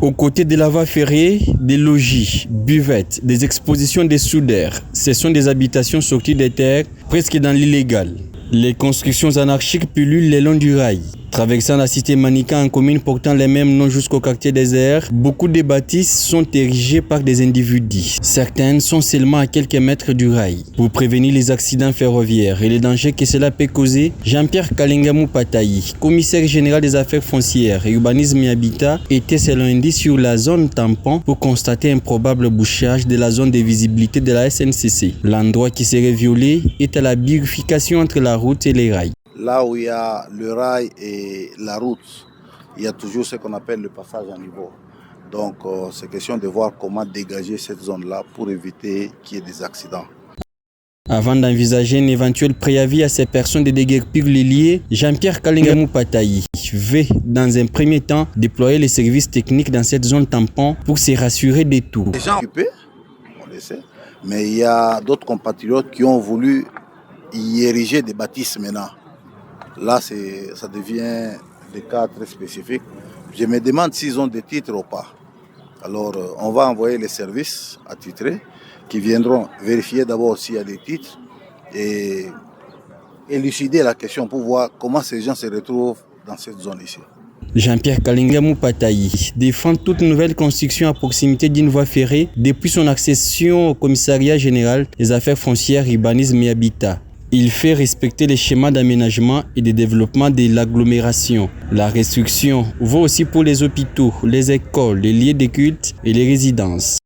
Aux côtés de la voie ferrée, des logis, buvettes, des expositions de soudeurs. Ce sont des habitations sorties des terres, presque dans l'illégal. Les constructions anarchiques pullulent le long du rail. Traversant la cité Manika en commune portant les mêmes noms jusqu'au quartier désert, beaucoup de bâtisses sont érigées par des individus. Certaines sont seulement à quelques mètres du rail. Pour prévenir les accidents ferroviaires et les dangers que cela peut causer, Jean-Pierre Kalingamou Patayi, commissaire général des affaires foncières, urbanisme et habitat, était ce lundi sur la zone tampon pour constater un probable bouchage de la zone de visibilité de la SNCC. L'endroit qui serait violé est à la bifurcation entre la route et les rails. Là où il y a le rail et la route, il y a toujours ce qu'on appelle le passage à niveau. Donc c'est question de voir comment dégager cette zone-là pour éviter qu'il y ait des accidents. Avant d'envisager un éventuel préavis à ces personnes de déguerpir les liés, Jean-Pierre Kalingamou Patayi veut dans un premier temps déployer les services techniques dans cette zone tampon pour se rassurer des tout. Les gens occupés, on le sait, mais il y a d'autres compatriotes qui ont voulu y ériger des bâtisses maintenant. Là, ça devient des cas très spécifiques. Je me demande s'ils ont des titres ou pas. Alors, on va envoyer les services attitrés qui viendront vérifier d'abord s'il y a des titres et élucider la question pour voir comment ces gens se retrouvent dans cette zone ici. Jean-Pierre Kalingamou Patayi défend toute nouvelle construction à proximité d'une voie ferrée depuis son accession au commissariat général des affaires foncières, urbanisme et habitat. Il fait respecter les schémas d'aménagement et de développement de l'agglomération. La restriction vaut aussi pour les hôpitaux, les écoles, les lieux de culte et les résidences.